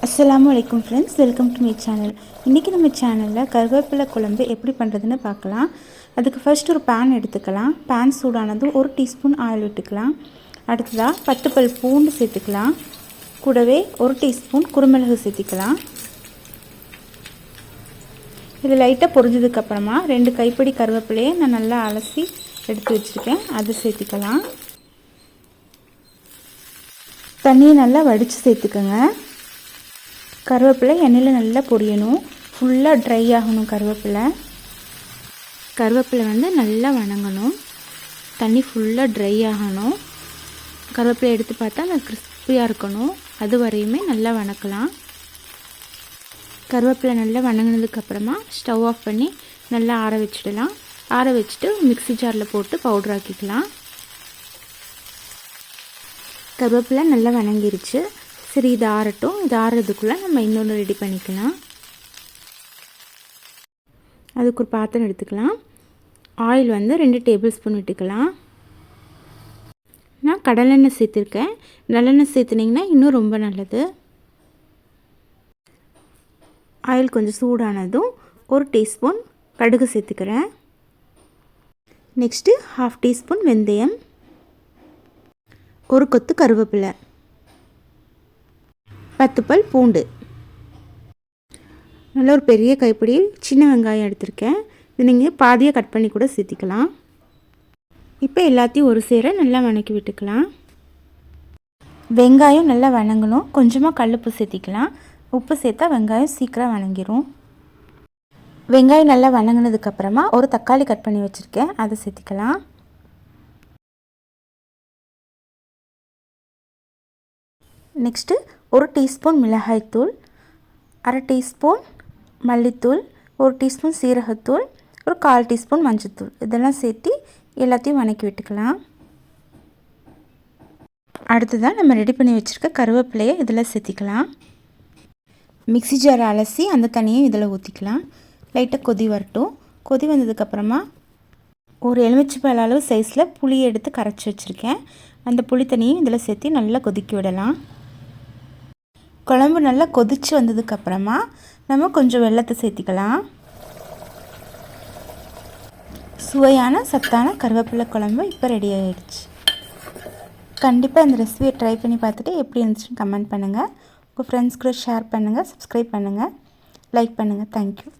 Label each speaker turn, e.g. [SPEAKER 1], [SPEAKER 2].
[SPEAKER 1] அஸ்ஸலாமு அலைக்கும் friends, welcome to my channel. இன்றைக்கி நம்ம சேனலில் கருவேப்பிலை குழம்பு எப்படி பண்ணுறதுன்னு பார்க்கலாம். அதுக்கு ஃபர்ஸ்ட் ஒரு பேன் எடுத்துக்கலாம். பேன் சூடானதும் 1 டீஸ்பூன் ஆயில் விட்டுக்கலாம். அடுத்ததாக 10 பல் பூண்டு சேர்த்துக்கலாம். கூடவே 1 டீஸ்பூன் குருமிளகு சேர்த்துக்கலாம். இது லைட்டாக பொரிஞ்சதுக்கப்புறமா 2 கைப்பிடி கருவேப்பிலையை நான் நல்லா அலசி எடுத்து வச்சுருக்கேன், அதை சேர்த்துக்கலாம். தண்ணியை நல்லா வடித்து சேர்த்துக்கோங்க. கருவேப்பிலை எண்ணெயில் நல்லா பொரியணும், ஃபுல்லாக ட்ரை ஆகணும். கருவேப்பிலை வந்து நல்லா வணங்கணும், தண்ணி ஃபுல்லாக ட்ரை ஆகணும். கருவேப்பிலை எடுத்து பார்த்தா அது கிறிஸ்பியாக இருக்கணும், அது வரையுமே நல்லா வணக்கலாம். கருவேப்பிலை நல்லா வணங்கினதுக்கப்புறமா ஸ்டவ் ஆஃப் பண்ணி நல்லா ஆற வச்சிடலாம். ஆற வச்சுட்டு மிக்ஸி ஜாரில் போட்டு பவுடர் ஆக்கிக்கலாம். கருவேப்பிலை நல்லா வணங்கிருச்சு. சரி, இது ஆறட்டும். இது ஆறுறதுக்குள்ளே நம்ம இன்னொன்று ரெடி பண்ணிக்கலாம். அதுக்கு ஒரு பாத்திரம் எடுத்துக்கலாம். ஆயில் வந்து 2 டேபிள் ஸ்பூன் விட்டுக்கலாம். நான் கடலெண்ணெய் சேர்த்துருக்கேன். நல்லெண்ணெய் சேர்த்துனிங்கன்னா இன்னும் ரொம்ப நல்லது. ஆயில் கொஞ்சம் சூடானதும் 1 டீஸ்பூன் கடுகு சேர்த்துக்கிறேன். நெக்ஸ்ட்டு 1/2 டீஸ்பூன் வெந்தயம், 1 கொத்து கருவேப்பிலை, 10 பல் பூண்டு, நல்ல ஒரு பெரிய கைப்பிடி சின்ன வெங்காயம் எடுத்திருக்கேன். இது நீங்கள் பாதியாக கட் பண்ணி கூட சேர்த்திக்கலாம். இப்போ எல்லாத்தையும் ஒரு சேர நல்லா வணக்கி விட்டுக்கலாம். வெங்காயம் நல்லா வணங்கணும். கொஞ்சமாக கல்லுப்பு சேர்த்திக்கலாம். உப்பு சேர்த்தா வெங்காயம் சீக்கிரம் வணங்கிடும். வெங்காயம் நல்லா வணங்கினதுக்கப்புறமா ஒரு தக்காளி கட் பண்ணி வச்சுருக்கேன், அதை சேர்த்திக்கலாம். நெக்ஸ்ட்டு 1 டீஸ்பூன் மிளகாய்த்தூள், 1/2 டீஸ்பூன் மல்லித்தூள், 1 டீஸ்பூன் சீரகத்தூள், ஒரு 1/4 டீஸ்பூன் மஞ்சத்தூள், இதெல்லாம் சேர்த்து எல்லாத்தையும் வணக்கி விட்டுக்கலாம். அடுத்ததாக நம்ம ரெடி பண்ணி வச்சுருக்க கருவேப்பிலையை இதில் சேர்த்திக்கலாம். மிக்ஸி ஜாரை அலசி அந்த தண்ணியை இதில் ஊற்றிக்கலாம். லைட்டாக கொதி வரட்டும். கொதி வந்ததுக்கப்புறமா ஒரு எலுமிச்சைப்பழ அளவு சைஸில் புளியை எடுத்து கரைச்சி வச்சுருக்கேன். அந்த புளி தண்ணியும் இதில் சேர்த்து நல்லா கொதிக்க விடலாம். குழம்பு நல்லா கொதித்து வந்ததுக்கப்புறமா நம்ம கொஞ்சம் வெல்லத்தை சேர்த்திக்கலாம். சுவையான சத்தான கருவேப்பிலை குழம்பு இப்போ ரெடி ஆகிடுச்சு. கண்டிப்பாக இந்த ரெசிபியை ட்ரை பண்ணி பார்த்துட்டு எப்படி இருந்துச்சுன்னு கமெண்ட் பண்ணுங்கள். உங்கள் ஃப்ரெண்ட்ஸ் கூட ஷேர் பண்ணுங்கள், சப்ஸ்கிரைப் பண்ணுங்கள், லைக் பண்ணுங்கள். தேங்க்யூ.